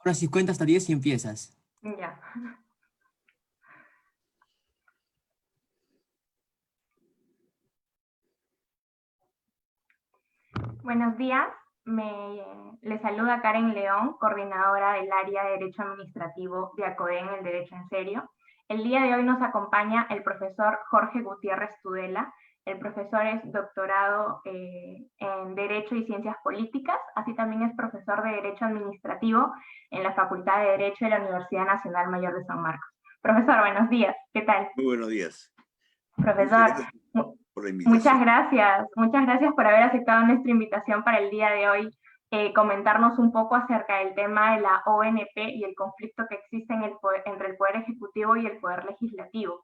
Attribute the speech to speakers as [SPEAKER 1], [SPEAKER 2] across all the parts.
[SPEAKER 1] Ahora sí, cuenta hasta 10 y empiezas.
[SPEAKER 2] Ya. Buenos días, les saluda Karen León, coordinadora del área de Derecho Administrativo de ACODE en el Derecho en Serio. El día de hoy nos acompaña el profesor Jorge Gutiérrez Tudela. El profesor es doctorado en Derecho y Ciencias Políticas, así también es profesor de Derecho Administrativo en la Facultad de Derecho de la Universidad Nacional Mayor de San Marcos. Profesor, buenos días, ¿qué tal?
[SPEAKER 3] Muy buenos días. Muchas
[SPEAKER 2] Profesor,
[SPEAKER 3] gracias por la invitación.
[SPEAKER 2] muchas gracias por haber aceptado nuestra invitación para el día de hoy, comentarnos un poco acerca del tema de la ONP y el conflicto que existe entre el Poder Ejecutivo y el Poder Legislativo.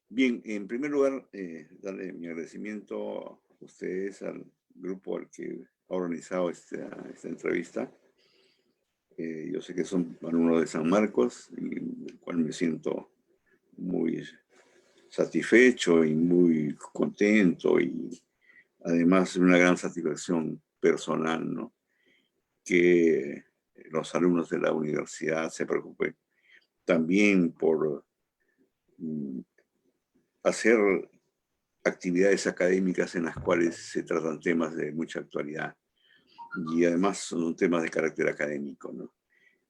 [SPEAKER 3] Bien, en primer lugar, darle mi agradecimiento a ustedes, al grupo al que ha organizado esta entrevista. Yo sé que son alumnos de San Marcos, y del cual me siento muy satisfecho y muy contento, y además una gran satisfacción personal, ¿no? Que los alumnos de la universidad se preocupen también por hacer actividades académicas en las cuales se tratan temas de mucha actualidad y además son temas de carácter académico, ¿no?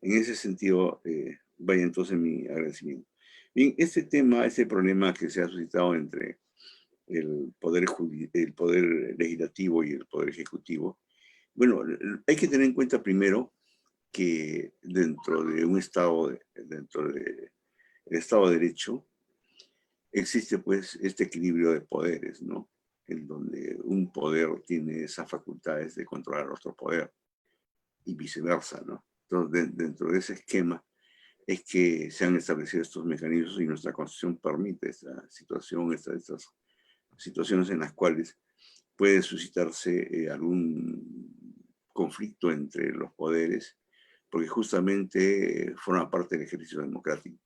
[SPEAKER 3] En ese sentido, vaya entonces mi agradecimiento. Bien, este problema que se ha suscitado entre el poder legislativo y el poder ejecutivo, bueno, hay que tener en cuenta primero que dentro de un Estado, dentro del Estado de Derecho, existe pues este equilibrio de poderes, ¿no? En donde un poder tiene esas facultades de controlar otro poder y viceversa, ¿no? Entonces, dentro de ese esquema es que se han establecido estos mecanismos y nuestra Constitución permite esta situación, estas situaciones en las cuales puede suscitarse algún conflicto entre los poderes, porque justamente forma parte del ejercicio democrático.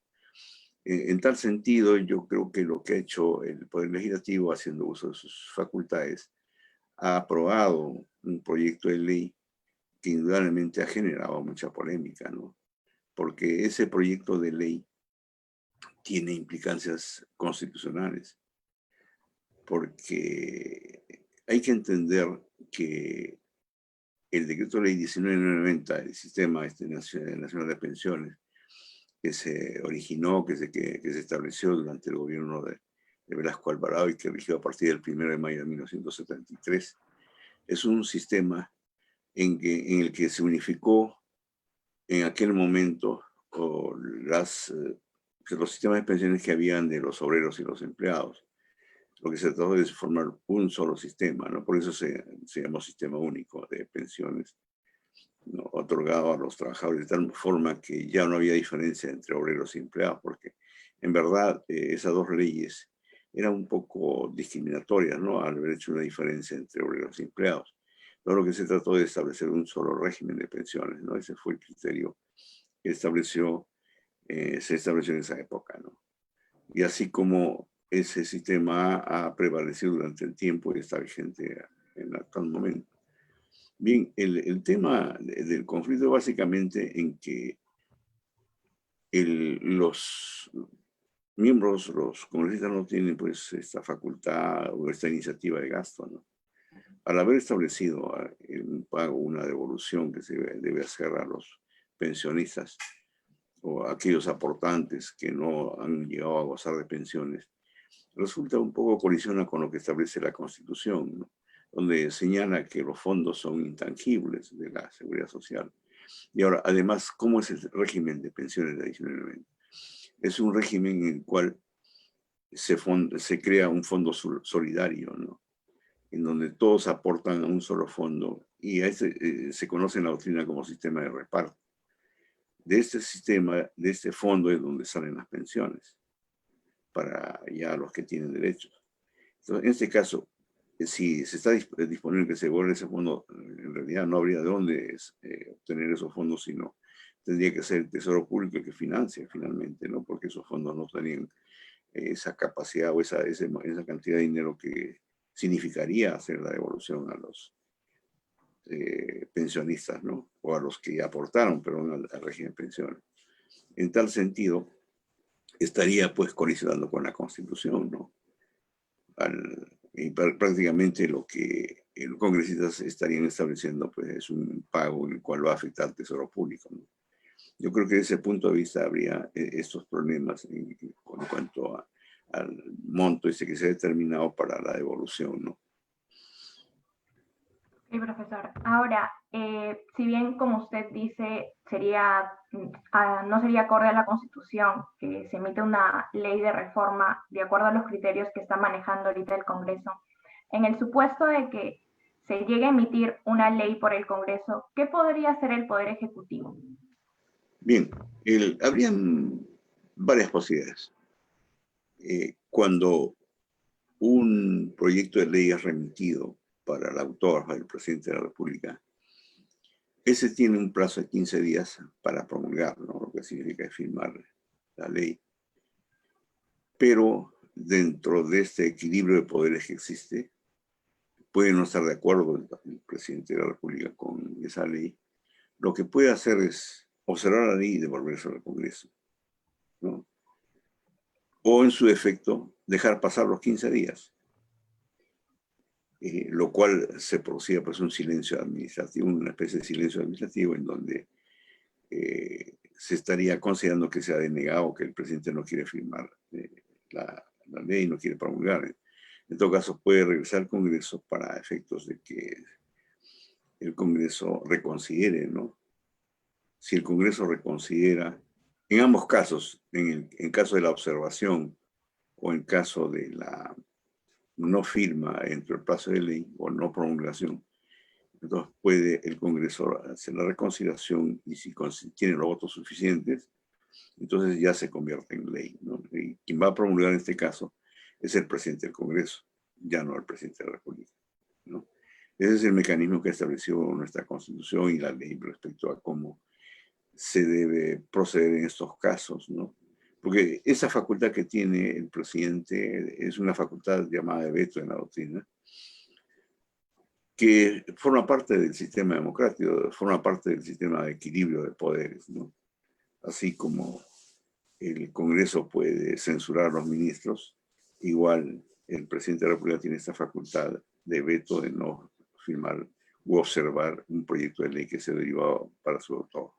[SPEAKER 3] En tal sentido, yo creo que lo que ha hecho el Poder Legislativo, haciendo uso de sus facultades, ha aprobado un proyecto de ley que indudablemente ha generado mucha polémica, ¿no? Porque ese proyecto de ley tiene implicancias constitucionales, porque hay que entender que el decreto ley 1990, el sistema nacional de pensiones, que se originó, que se estableció durante el gobierno de Velasco Alvarado y que rigió a partir del 1 de mayo de 1973, es un sistema en el que se unificó en aquel momento los sistemas de pensiones que habían de los obreros y los empleados. Lo que se trató de formar un solo sistema, ¿no? Por eso se llamó Sistema Único de Pensiones, ¿no? Otorgado a los trabajadores de tal forma que ya no había diferencia entre obreros y empleados, porque en verdad esas dos leyes eran un poco discriminatorias, ¿no? Al haber hecho una diferencia entre obreros y empleados. Todo lo que se trató de establecer un solo régimen de pensiones, ¿no? Ese fue el criterio que se estableció en esa época, ¿no? Y así como ese sistema ha prevalecido durante el tiempo y está vigente en el actual momento. Bien, el tema del conflicto básicamente en que los miembros, los congresistas no tienen pues esta facultad o esta iniciativa de gasto, ¿no? Al haber establecido un pago, una devolución que se debe hacer a los pensionistas o a aquellos aportantes que no han llegado a gozar de pensiones, resulta un poco colisiona con lo que establece la Constitución, ¿no? Donde señala que los fondos son intangibles de la seguridad social. Y ahora, además, ¿cómo es el régimen de pensiones de adicionalmente? Es un régimen en el cual se crea un fondo solidario, ¿no? En donde todos aportan a un solo fondo y a se conoce en la doctrina como sistema de reparto. De este sistema, de este fondo es donde salen las pensiones para ya los que tienen derechos. Entonces, en este caso, si se está disponible que se guarde ese fondo, en realidad no habría de dónde obtener esos fondos, sino tendría que ser el Tesoro Público el que financie finalmente, ¿no? Porque esos fondos no tenían esa capacidad o esa cantidad de dinero que significaría hacer la devolución pensionistas, ¿no? O a los que ya aportaron, perdón, al régimen de pensiones. En tal sentido, estaría pues colisionando con la Constitución, ¿no? Y prácticamente lo que los congresistas estarían estableciendo pues es un pago en el cual va a afectar al tesoro público, ¿no? Yo creo que desde ese punto de vista habría estos problemas en cuanto al monto ese que se ha determinado para la devolución, ¿no?
[SPEAKER 2] Sí, profesor. Ahora, si bien, como usted dice, no sería acorde a la Constitución que se emite una ley de reforma de acuerdo a los criterios que está manejando ahorita el Congreso, en el supuesto de que se llegue a emitir una ley por el Congreso, ¿qué podría hacer el Poder Ejecutivo?
[SPEAKER 3] Bien, habrían varias posibilidades. Cuando un proyecto de ley es remitido para el autor, para el presidente de la República, ese tiene un plazo de 15 días para promulgar, ¿no? Lo que significa firmar la ley. Pero dentro de este equilibrio de poderes que existe, puede no estar de acuerdo el presidente de la República con esa ley. Lo que puede hacer es observar la ley y devolverse al Congreso, ¿no? O en su defecto, dejar pasar los 15 días. Lo cual se producía pues un silencio administrativo, una especie de silencio administrativo en donde se estaría considerando que se ha denegado, que el presidente no quiere firmar la ley, no quiere promulgar. En todo caso, puede regresar al Congreso para efectos de que el Congreso reconsidere, ¿no? Si el Congreso reconsidera, en ambos casos, en caso de la observación o en caso de la no firma entre el plazo de ley o no promulgación, entonces puede el Congreso hacer la reconsideración y si tiene los votos suficientes, entonces ya se convierte en ley, ¿no? Y quien va a promulgar en este caso es el presidente del Congreso, ya no el presidente de la República, ¿no? Ese es el mecanismo que estableció nuestra Constitución y la ley respecto a cómo se debe proceder en estos casos, ¿no? Porque esa facultad que tiene el presidente es una facultad llamada de veto en la doctrina, que forma parte del sistema democrático, forma parte del sistema de equilibrio de poderes, ¿no? Así como el Congreso puede censurar a los ministros, igual el presidente de la República tiene esta facultad de veto de no firmar u observar un proyecto de ley que se derivaba para su autor.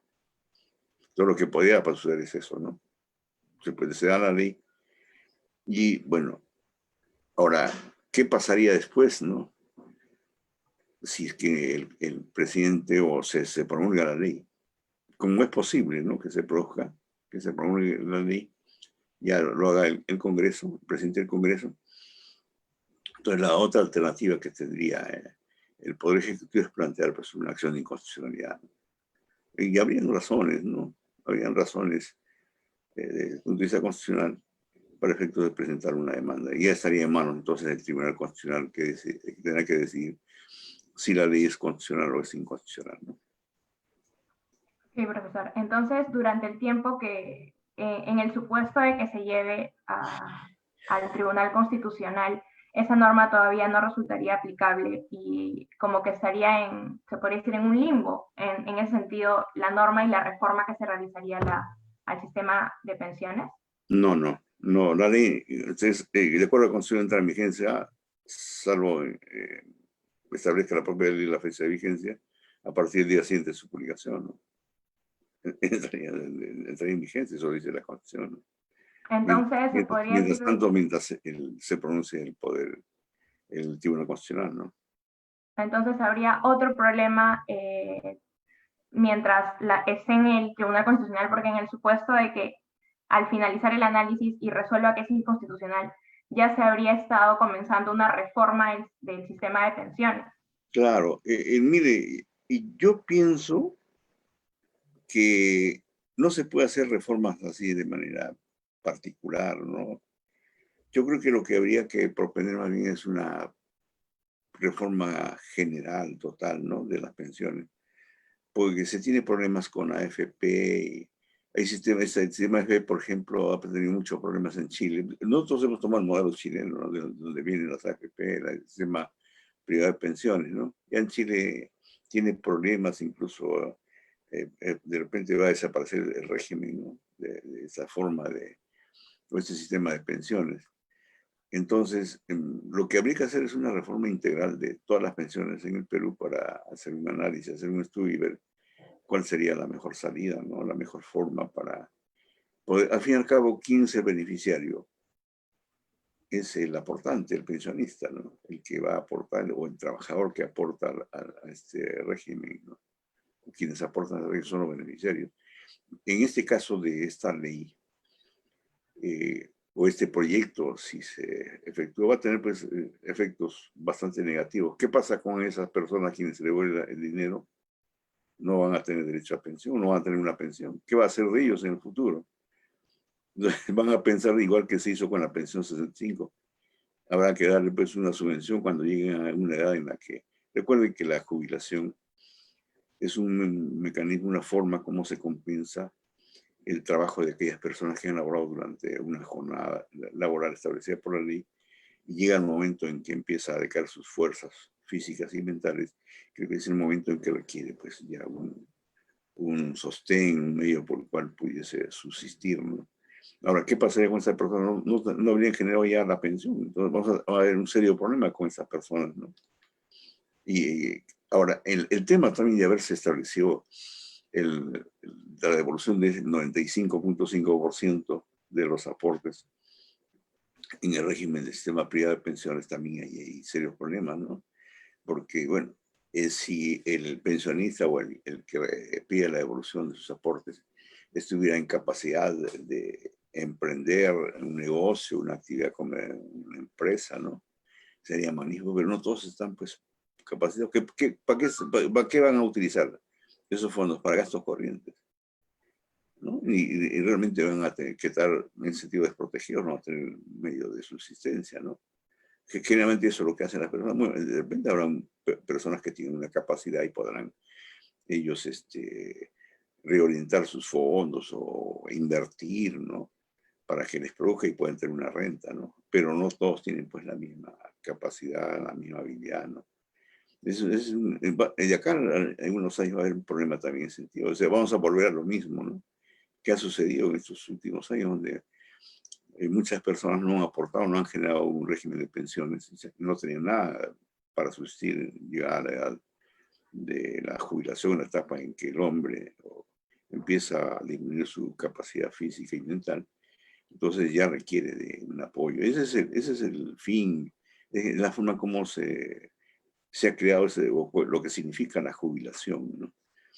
[SPEAKER 3] Todo lo que podía suceder es eso, ¿no? Se da la ley y, bueno, ahora, ¿qué pasaría después, no? Si es que el presidente o se promulga la ley. Como es posible, ¿no? Que se produzca, que se promulgue la ley, ya lo haga el Congreso, el presidente del Congreso. Entonces, la otra alternativa que tendría el Poder Ejecutivo es plantear pues, una acción de inconstitucionalidad. Y habrían razones, ¿no? Habrían razones desde el punto de vista constitucional para efectos de presentar una demanda. Y ya estaría en manos entonces del Tribunal Constitucional que tendrá que decidir si la ley es constitucional o es inconstitucional, ¿no?
[SPEAKER 2] Sí, profesor. Entonces, durante el tiempo que, en el supuesto de que se lleve al Tribunal Constitucional, esa norma todavía no resultaría aplicable y como que estaría se podría decir, en un limbo, en ese sentido, la norma y la reforma que se realizaría al sistema de pensiones.
[SPEAKER 3] No, la ley, entonces, de acuerdo a la Constitución, entra en vigencia, salvo establezca la propia ley la fecha de vigencia, a partir del día siguiente de su publicación, ¿no? Entraría en vigencia, eso dice la Constitución, ¿no?
[SPEAKER 2] Entonces, se podría
[SPEAKER 3] Mientras
[SPEAKER 2] decir...
[SPEAKER 3] tanto, mientras se pronuncia el Tribunal Constitucional, ¿no?
[SPEAKER 2] Entonces, habría otro problema mientras esté en el Tribunal Constitucional, porque en el supuesto de que al finalizar el análisis y resuelva que es inconstitucional, ya se habría estado comenzando una reforma del sistema de pensiones.
[SPEAKER 3] Claro, mire, y yo pienso que no se puede hacer reformas así de manera particular, ¿no? Yo creo que lo que habría que proponer más bien es una reforma general, total, ¿no? De las pensiones, porque se tiene problemas con AFP y el sistema AFP, por ejemplo, ha tenido muchos problemas en Chile. Nosotros hemos tomado el modelo chileno, ¿no? De donde vienen las AFP, el sistema privado de pensiones, ¿no? Ya en Chile tiene problemas, incluso de repente va a desaparecer el régimen, ¿no? de esa forma o este sistema de pensiones. Entonces, lo que habría que hacer es una reforma integral de todas las pensiones en el Perú para hacer un análisis, hacer un estudio y ver cuál sería la mejor salida, ¿no? La mejor forma para poder, al fin y al cabo, ¿quién es el beneficiario? Es el aportante, el pensionista, ¿no? El que va a aportar, o el trabajador que aporta a este régimen, ¿no? Quienes aportan al régimen son los beneficiarios. En este caso de esta ley, o este proyecto, si se efectúa, va a tener pues, efectos bastante negativos. ¿Qué pasa con esas personas a quienes se les devuelve el dinero? No van a tener derecho a pensión, no van a tener una pensión. ¿Qué va a hacer de ellos en el futuro? Van a pensar igual que se hizo con la pensión 65. Habrá que darle pues una subvención cuando lleguen a una edad en la que... Recuerden que la jubilación es un mecanismo, una forma como se compensa el trabajo de aquellas personas que han laborado durante una jornada laboral establecida por la ley, y llega el momento en que empieza a decaer sus fuerzas físicas y mentales. Creo que es el momento en que requiere pues ya un sostén, un medio por el cual pudiese subsistir, ¿no? Ahora, ¿qué pasaría con esa persona? No habrían generado ya la pensión. Entonces vamos a ver un serio problema con esas personas, ¿no? Y ahora, el tema también de haberse establecido la devolución del 95.5% de los aportes en el régimen del sistema privado de pensiones, también hay serios problemas, ¿no? Porque, bueno, si el pensionista o el que pide la devolución de sus aportes estuviera en capacidad de emprender un negocio, una actividad como una empresa, ¿no? Sería magnífico, pero no todos están, pues, capacitados. ¿Para qué van a utilizar esos fondos? Para gastos corrientes, ¿no? Y realmente van a tener que estar en sentido desprotegidos, no van a tener medio de subsistencia, ¿no? Que generalmente eso es lo que hacen las personas. Bueno, de repente habrán personas que tienen una capacidad y podrán ellos reorientar sus fondos o invertir, ¿no? Para que les produzca y puedan tener una renta, ¿no? Pero no todos tienen pues la misma capacidad, la misma habilidad, ¿no? De acá en unos años va a haber un problema también en ese sentido. O sea, vamos a volver a lo mismo, ¿no? ¿Qué ha sucedido en estos últimos años donde muchas personas no han aportado, no han generado un régimen de pensiones, no tenían nada para subsistir, llegar a la edad de la jubilación, la etapa en que el hombre empieza a disminuir su capacidad física y mental, entonces ya requiere de un apoyo. Ese es el fin, es la forma como se ha creado lo que significa la jubilación, ¿no?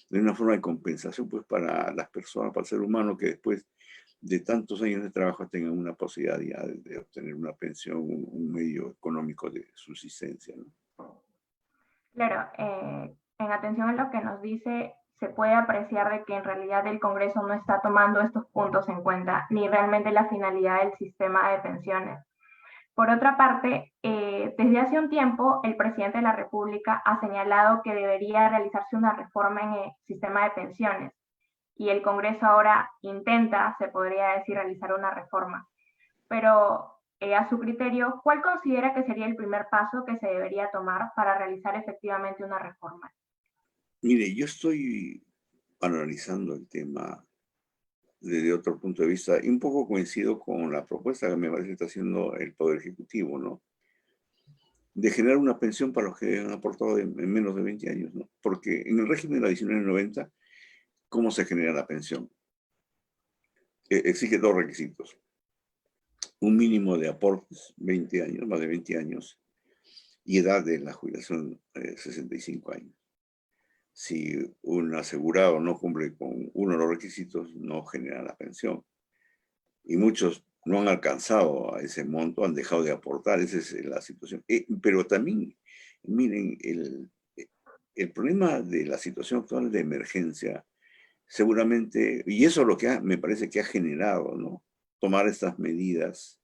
[SPEAKER 3] De una forma de compensación pues para las personas, para el ser humano que después de tantos años de trabajo tengan una posibilidad ya de obtener una pensión, un medio económico de subsistencia, ¿no?
[SPEAKER 2] Claro, en atención a lo que nos dice, se puede apreciar de que en realidad el Congreso no está tomando estos puntos en cuenta, ni realmente la finalidad del sistema de pensiones. Por otra parte, desde hace un tiempo, el presidente de la República ha señalado que debería realizarse una reforma en el sistema de pensiones, y el Congreso ahora intenta, se podría decir, realizar una reforma. Pero a su criterio, ¿cuál considera que sería el primer paso que se debería tomar para realizar efectivamente una reforma?
[SPEAKER 3] Mire, yo estoy analizando el tema desde otro punto de vista y un poco coincido con la propuesta que me parece que está haciendo el Poder Ejecutivo, ¿no? De generar una pensión para los que han aportado en menos de 20 años, ¿no? Porque en el régimen de la 1990, ¿cómo se genera la pensión? Exige dos requisitos. Un mínimo de aportes, 20 años, más de 20 años, y edad de la jubilación, 65 años. Si un asegurado no cumple con uno de los requisitos, no genera la pensión. Y muchos no han alcanzado a ese monto, han dejado de aportar, esa es la situación. Pero también, miren, el problema de la situación actual de emergencia, seguramente, y eso es lo que me parece que ha generado, ¿no? Tomar estas medidas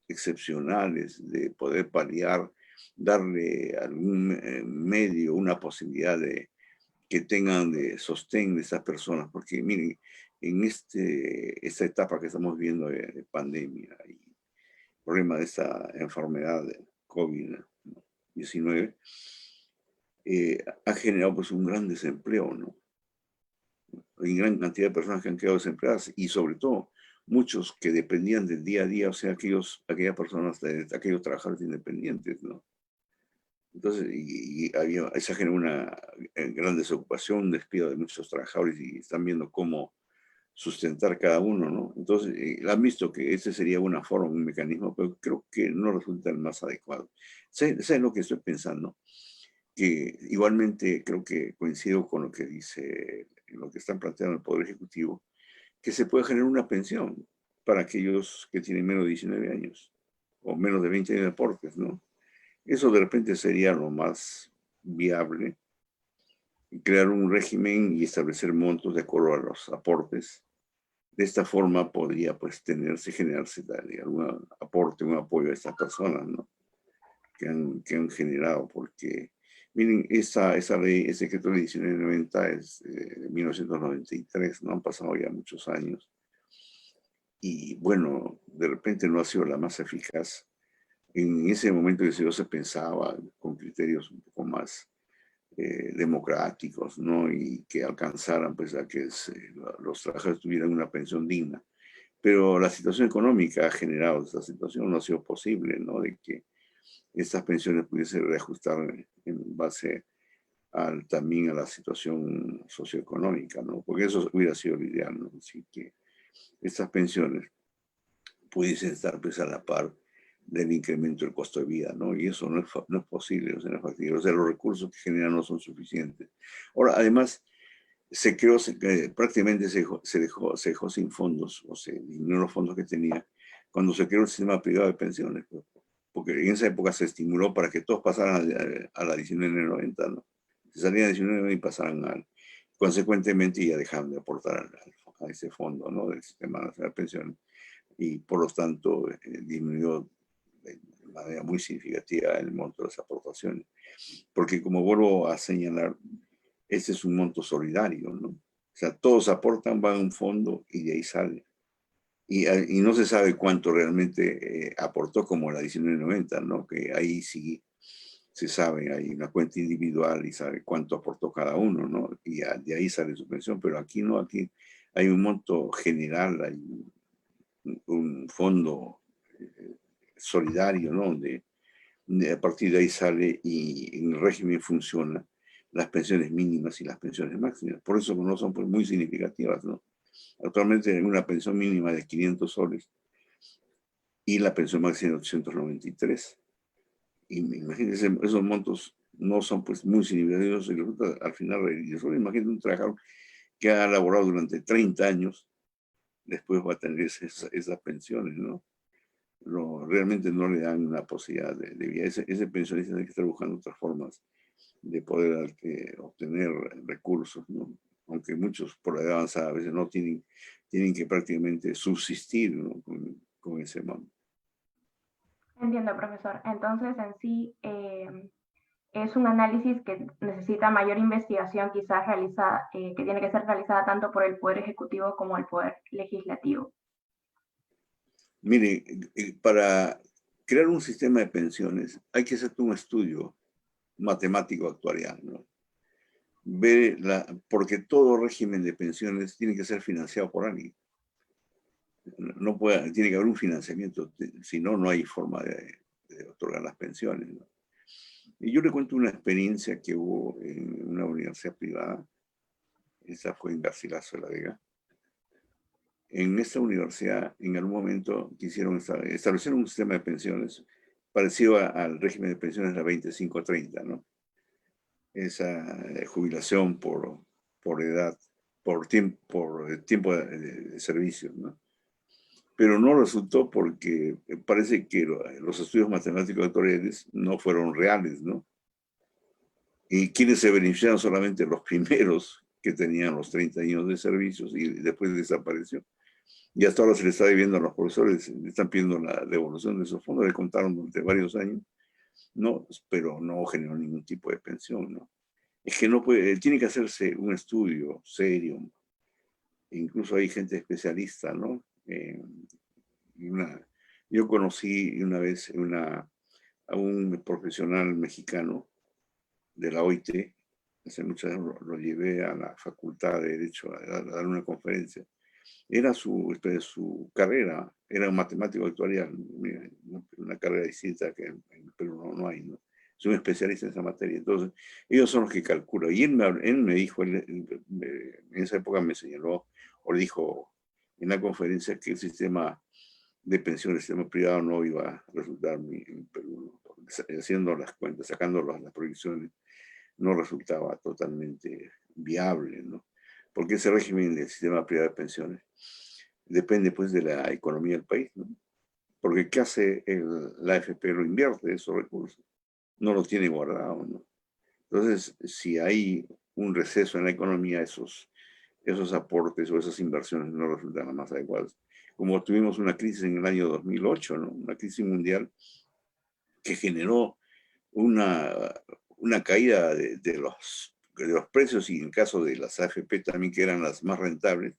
[SPEAKER 3] excepcionales de poder paliar, darle algún medio, una posibilidad de que tengan de sostén de esas personas, porque miren, en esta etapa que estamos viendo de pandemia y problema de esta enfermedad de COVID-19, ha generado pues un gran desempleo, ¿no? Hay gran cantidad de personas que han quedado desempleadas y sobre todo muchos que dependían del día a día, o sea, aquellas personas, aquellos trabajadores independientes, ¿no? Entonces, esa generó una gran desocupación, un despido de muchos trabajadores y están viendo cómo sustentar cada uno, ¿no? Entonces, han visto que ese sería una forma, un mecanismo, pero creo que no resulta el más adecuado. ¿Saben lo que estoy pensando? Que igualmente creo que coincido con lo que dice, lo que están planteando el Poder Ejecutivo, que se puede generar una pensión para aquellos que tienen menos de 19 años o menos de 20 años de aportes, ¿no? Eso de repente sería lo más viable, crear un régimen y establecer montos de acuerdo a los aportes. De esta forma podría pues generarse algún aporte, un apoyo a estas personas, ¿no? Que han generado, porque miren, esa ley, ese decreto de 1990 es de 1993, ¿no? Han pasado ya muchos años. Y bueno, de repente no ha sido la más eficaz. En ese momento se pensaba con criterios un poco más democráticos, ¿no? Y que alcanzaran pues a que los trabajadores tuvieran una pensión digna. Pero la situación económica ha generado esta situación, no ha sido posible, ¿no? De que estas pensiones pudiesen reajustar en base también a la situación socioeconómica, ¿no? Porque eso hubiera sido lo ideal, ¿no? Así que estas pensiones pudiesen estar pues a la par del incremento del costo de vida, ¿no? Y eso no es posible, o sea, no es factible. O sea, los recursos que generan no son suficientes. Ahora, además, prácticamente se dejó sin fondos, o se disminuyó los fondos que tenía cuando se creó el sistema privado de pensiones, pues, porque en esa época se estimuló para que todos pasaran a la 1990, ¿no? Se salían a 19 y pasaran consecuentemente ya dejaron de aportar a ese fondo, ¿no? Del sistema nacional de pensiones y por lo tanto disminuyó de manera muy significativa el monto de las aportaciones. Porque como vuelvo a señalar, este es un monto solidario, ¿no? O sea, todos aportan, van a un fondo y de ahí sale. Y no se sabe cuánto realmente aportó como la 1990, ¿no? Que ahí sí se sabe, hay una cuenta individual y sabe cuánto aportó cada uno, ¿no? Y de ahí sale su pensión, pero aquí no, aquí hay un monto general, hay un fondo solidario, ¿no? Donde a partir de ahí sale y en el régimen funciona las pensiones mínimas y las pensiones máximas. Por eso no son pues, muy significativas, ¿no? Actualmente hay una pensión mínima de 500 soles y la pensión máxima de 893. Y imagínense, esos montos no son pues muy significativos y resulta al final, imagínense un trabajador que ha laborado durante 30 años, después va a tener esas pensiones, ¿no? Realmente no le dan una posibilidad de vida. Ese pensionista tiene que estar buscando otras formas de poder obtener recursos, ¿no? Aunque muchos por la edad avanzada a veces no tienen que prácticamente subsistir, ¿no? con ese monto.
[SPEAKER 2] Entiendo, profesor. Entonces, en sí, es un análisis que necesita mayor investigación quizás realizada, que tiene que ser realizada tanto por el Poder Ejecutivo como el Poder Legislativo.
[SPEAKER 3] Mire, para crear un sistema de pensiones hay que hacer un estudio matemático actuarial, ¿no? Porque todo régimen de pensiones tiene que ser financiado por alguien. Tiene que haber un financiamiento, si no, no hay forma de otorgar las pensiones, ¿no? Y yo le cuento una experiencia que hubo en una universidad privada, esa fue en Garcilaso de la Vega. En esta universidad, en algún momento, quisieron establecer un sistema de pensiones parecido al régimen de pensiones de la 2530, ¿no? Esa jubilación por edad, por tiempo de servicio, ¿no? Pero no resultó porque parece que los estudios matemáticos actuariales no fueron reales, ¿no? Y quienes se beneficiaron solamente los primeros que tenían los 30 años de servicios y después desapareció. Y hasta ahora se le está debiendo a los profesores, le están pidiendo la devolución de esos fondos, le contaron durante varios años, no, pero no generó ningún tipo de pensión, ¿no? Es que no puede, tiene que hacerse un estudio serio, incluso hay gente especialista, ¿no? Yo conocí una vez a un profesional mexicano de la OIT, hace muchos años lo llevé a la Facultad de Derecho a dar una conferencia. Era su carrera, era un matemático actuarial, una carrera distinta que en Perú no hay, ¿no? Soy un especialista en esa materia. Entonces, ellos son los que calculan. Y él me dijo, en esa época me señaló, o dijo en la conferencia que el sistema de pensiones, el sistema privado no iba a resultar en Perú, ¿no? Haciendo las cuentas, sacando las proyecciones, no resultaba totalmente viable, ¿no? Porque ese régimen del sistema privado de pensiones depende pues de la economía del país, ¿no? Porque ¿qué hace la AFP? Lo invierte esos recursos, no lo tiene guardado, ¿no? Entonces, si hay un receso en la economía, esos aportes o esas inversiones no resultan las más adecuadas. Como tuvimos una crisis en el año 2008, ¿no? Una crisis mundial que generó una caída de los precios, y en el caso de las AFP también, que eran las más rentables,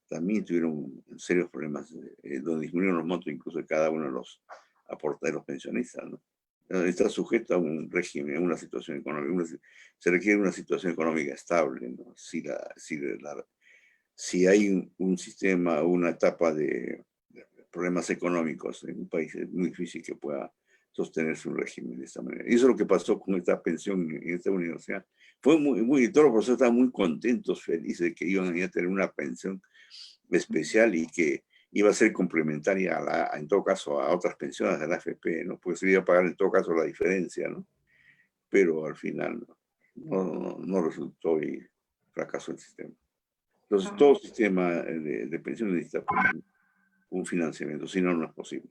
[SPEAKER 3] también tuvieron serios problemas, donde disminuyeron los montos incluso de cada uno de los aportes de los pensionistas, ¿no? Está sujeto a un régimen, a una situación económica. Se requiere una situación económica estable, ¿no? Si hay un sistema, una etapa de problemas económicos en un país, es muy difícil que pueda sostenerse un régimen de esta manera. Y eso es lo que pasó con esta pensión en esta universidad. Fue todos los profesores estaban muy contentos, felices de que iban a tener una pensión especial y que iba a ser complementaria en todo caso a otras pensiones de la AFP, ¿no? Porque se iba a pagar en todo caso la diferencia, ¿no? Pero al final no resultó y fracasó el sistema. Entonces, todo sistema de pensiones necesita un financiamiento, si no, no es posible.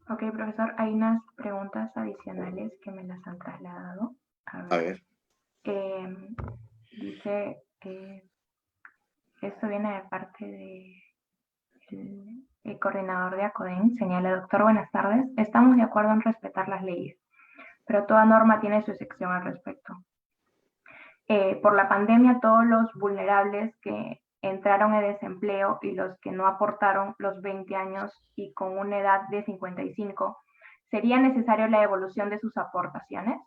[SPEAKER 2] Ok, profesor, hay unas preguntas adicionales que me las han trasladado. A ver. Dice, esto viene de parte del coordinador de ACODEN, señala: doctor, buenas tardes, estamos de acuerdo en respetar las leyes, pero toda norma tiene su excepción al respecto. Por la pandemia, todos los vulnerables que entraron en desempleo y los que no aportaron los 20 años y con una edad de 55, ¿sería necesario la devolución de sus aportaciones?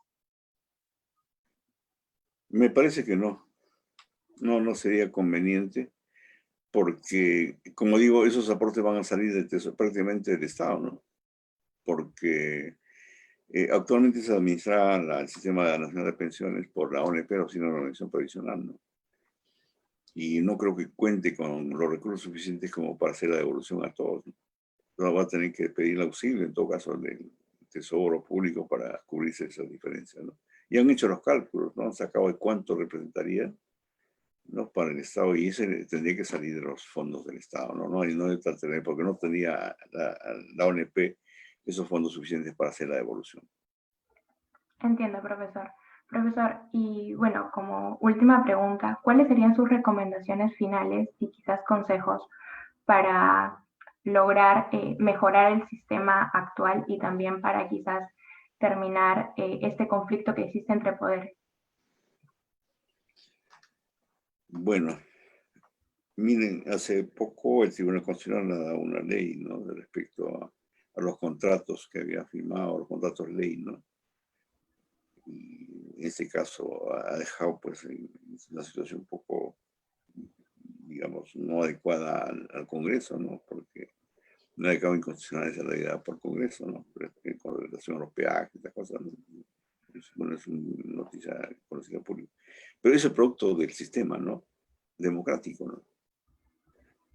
[SPEAKER 3] Me parece que no sería conveniente, porque, como digo, esos aportes van a salir prácticamente del Estado, ¿no? Porque actualmente se administra el Sistema Nacional de Pensiones por la ONP, o sino la Organización Provisional, ¿no? Y no creo que cuente con los recursos suficientes como para hacer la devolución a todos, ¿no? Entonces va a tener que pedir el auxilio, en todo caso, del Tesoro Público para cubrirse esas diferencias, ¿no? Y han hecho los cálculos, ¿no? Han sacado de cuánto representaría, ¿no? Para el Estado, y ese tendría que salir de los fondos del Estado, ¿no? Porque no tenía la ONP esos fondos suficientes para hacer la devolución.
[SPEAKER 2] Entiendo, profesor. Profesor, y bueno, como última pregunta, ¿cuáles serían sus recomendaciones finales y quizás consejos para lograr mejorar el sistema actual y también para quizás terminar este conflicto que existe entre poderes?
[SPEAKER 3] Bueno, miren, hace poco el Tribunal Constitucional ha dado una ley, ¿no? De respecto a los contratos que había firmado, los contratos ley, ¿no? Y en este caso ha dejado pues una situación un poco, digamos, no adecuada al Congreso, ¿no? Porque no ha dejado inconstitucional esa ley dada por Congreso, ¿no? Con relación a los peajes, estas cosas, ¿no? Bueno, es una noticia conocida pública. Pero es el producto del sistema, ¿no? Democrático, ¿no?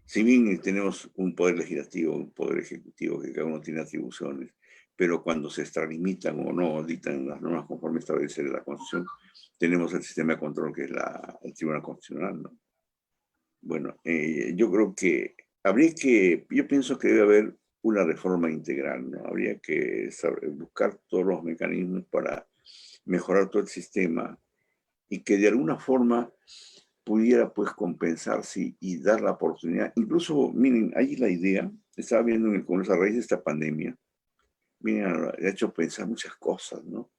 [SPEAKER 3] Si bien tenemos un poder legislativo, un poder ejecutivo, que cada uno tiene atribuciones, pero cuando se extralimitan o no dictan las normas conforme establece la Constitución, tenemos el sistema de control que es el Tribunal Constitucional, ¿no? Bueno, yo creo que yo pienso que debe haber una reforma integral, ¿no? Habría que buscar todos los mecanismos para mejorar todo el sistema y que de alguna forma pudiera pues compensarse y dar la oportunidad. Incluso, miren, ahí la idea, estaba viendo en el Congreso a raíz de esta pandemia, miren, ha hecho pensar muchas cosas, ¿no?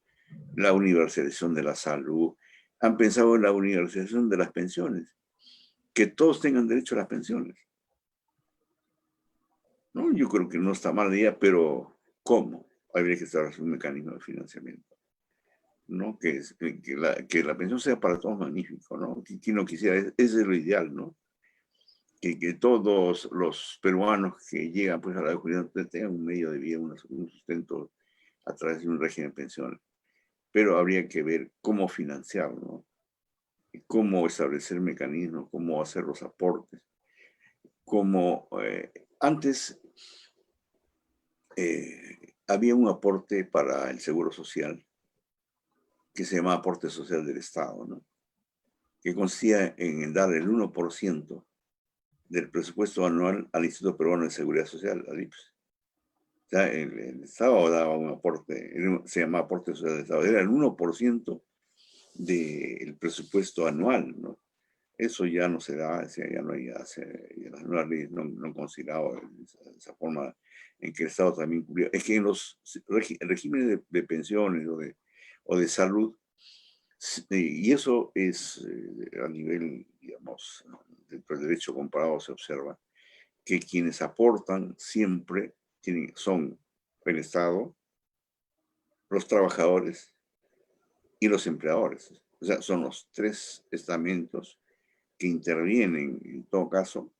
[SPEAKER 3] La universalización de la salud, han pensado en la universalización de las pensiones, que todos tengan derecho a las pensiones, ¿no? Yo creo que no está mal idea, pero ¿cómo? habría que establecer un mecanismo de financiamiento, ¿no? Que la pensión sea para todos magnífico, ¿no? Quien no quisiera, ese es lo ideal, ¿no? Que todos los peruanos que llegan pues, a la jubilación tengan un medio de vida, un sustento a través de un régimen de pensiones. Pero habría que ver cómo financiarlo, ¿no? Cómo establecer mecanismos, cómo hacer los aportes, cómo antes había un aporte para el seguro social que se llamaba aporte social del Estado, ¿no? Que consistía en dar el 1% del presupuesto anual al Instituto Peruano de Seguridad Social, al IPS. O sea, el Estado daba un aporte, se llamaba aporte social del Estado, era el 1% del presupuesto anual, ¿no? Eso ya no se da, ya no hay, las nuevas leyes no han considerado esa forma en que el Estado también cubría. Es que en los regímenes de pensiones o de salud, y eso es a nivel, digamos, del derecho comparado se observa, que quienes aportan siempre son el Estado, los trabajadores y los empleadores. O sea, son los tres estamentos que intervienen, en todo caso,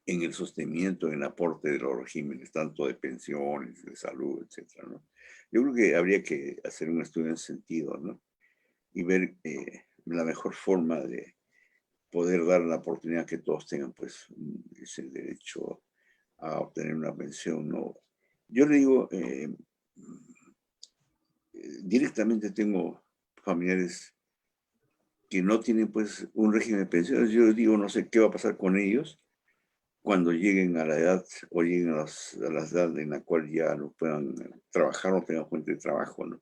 [SPEAKER 3] en el sostenimiento, en el aporte de los regímenes, tanto de pensiones, de salud, etcétera, ¿no? Yo creo que habría que hacer un estudio en ese sentido, ¿no? Y ver la mejor forma de poder dar la oportunidad que todos tengan, pues, ese derecho a obtener una pensión, ¿no? Yo le digo, directamente tengo familiares que no tienen, pues, un régimen de pensiones. Yo digo, no sé qué va a pasar con ellos cuando lleguen a la edad o lleguen a la edad en la cual ya no puedan trabajar, no tengan fuente de trabajo, ¿no?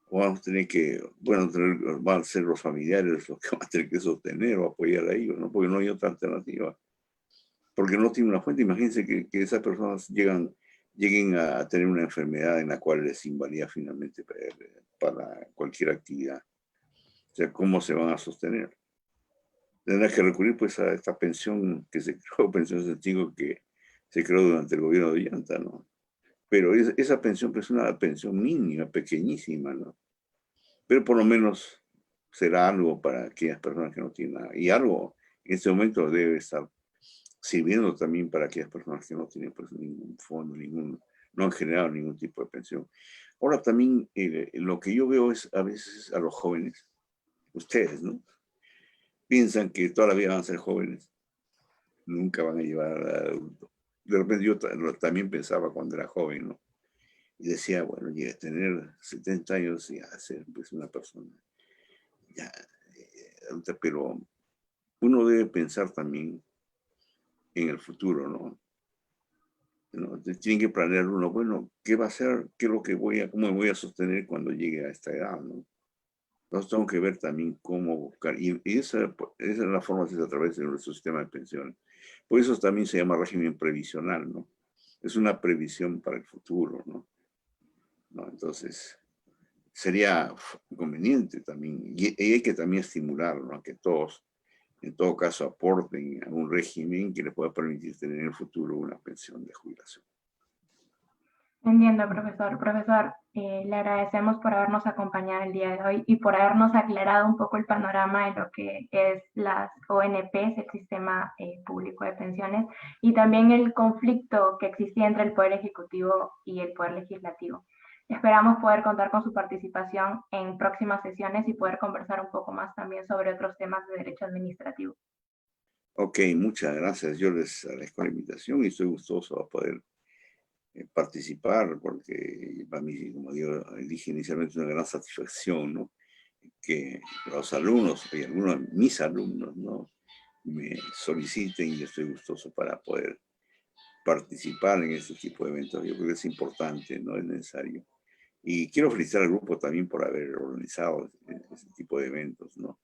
[SPEAKER 3] O vamos a tener que, bueno, van a ser los familiares los que van a tener que sostener o apoyar a ellos, ¿no? Porque no hay otra alternativa. Porque no tiene una fuente. Imagínense que esas personas lleguen a tener una enfermedad en la cual les invalida finalmente para cualquier actividad. O sea, ¿cómo se van a sostener? Tendrá que recurrir pues a esta pensión que se creó, pensión sentido que se creó durante el gobierno de Ollanta, ¿no? Pero esa pensión pues, es una pensión mínima, pequeñísima, ¿no? Pero por lo menos será algo para aquellas personas que no tienen nada. Y algo en este momento debe estar sirviendo también para aquellas personas que no tienen pues ningún fondo, no han generado ningún tipo de pensión. Ahora también lo que yo veo es a veces a los jóvenes, ustedes, ¿no? Piensan que toda la vida van a ser jóvenes, nunca van a llevar a adulto. De repente yo también pensaba cuando era joven, ¿no? Y decía, bueno, llegué a tener 70 años y a ser pues una persona ya adulta, pero uno debe pensar también en el futuro, ¿no? Tiene que planear uno, bueno, ¿qué va a hacer? ¿Qué es lo que cómo me voy a sostener cuando llegue a esta edad, ¿no? Entonces tengo que ver también cómo buscar, y esa es la forma es a través de nuestro sistema de pensiones. Por eso también se llama régimen previsional, ¿no? Es una previsión para el futuro, ¿no? Entonces, sería conveniente también, y hay que también estimular, ¿no? A que todos, en todo caso, aporten a un régimen que les pueda permitir tener en el futuro una pensión de jubilación.
[SPEAKER 2] Entiendo, profesor. Profesor, le agradecemos por habernos acompañado el día de hoy y por habernos aclarado un poco el panorama de lo que es las ONPs, el Sistema Público de Pensiones, y también el conflicto que existía entre el Poder Ejecutivo y el Poder Legislativo. Esperamos poder contar con su participación en próximas sesiones y poder conversar un poco más también sobre otros temas de derecho administrativo.
[SPEAKER 3] Ok, muchas gracias. Yo les agradezco la invitación y estoy gustoso de poder participar, porque para mí, como yo dije inicialmente, es una gran satisfacción, ¿no? Que los alumnos y algunos de mis alumnos, ¿no? Me soliciten y estoy gustoso para poder participar en este tipo de eventos. Yo creo que es importante, no es necesario. Y quiero felicitar al grupo también por haber organizado este tipo de eventos, ¿no?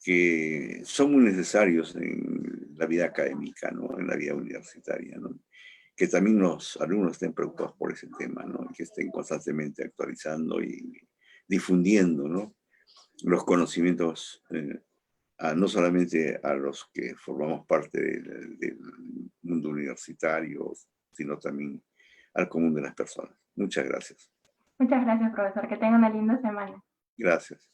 [SPEAKER 3] Que son muy necesarios en la vida académica, ¿no? En la vida universitaria, ¿no? Que también los alumnos estén preocupados por ese tema, ¿no? Que estén constantemente actualizando y difundiendo, ¿no? Los conocimientos, no solamente a los que formamos parte del mundo universitario, sino también al común de las personas. Muchas gracias.
[SPEAKER 2] Muchas gracias, profesor. Que tenga una linda semana.
[SPEAKER 3] Gracias.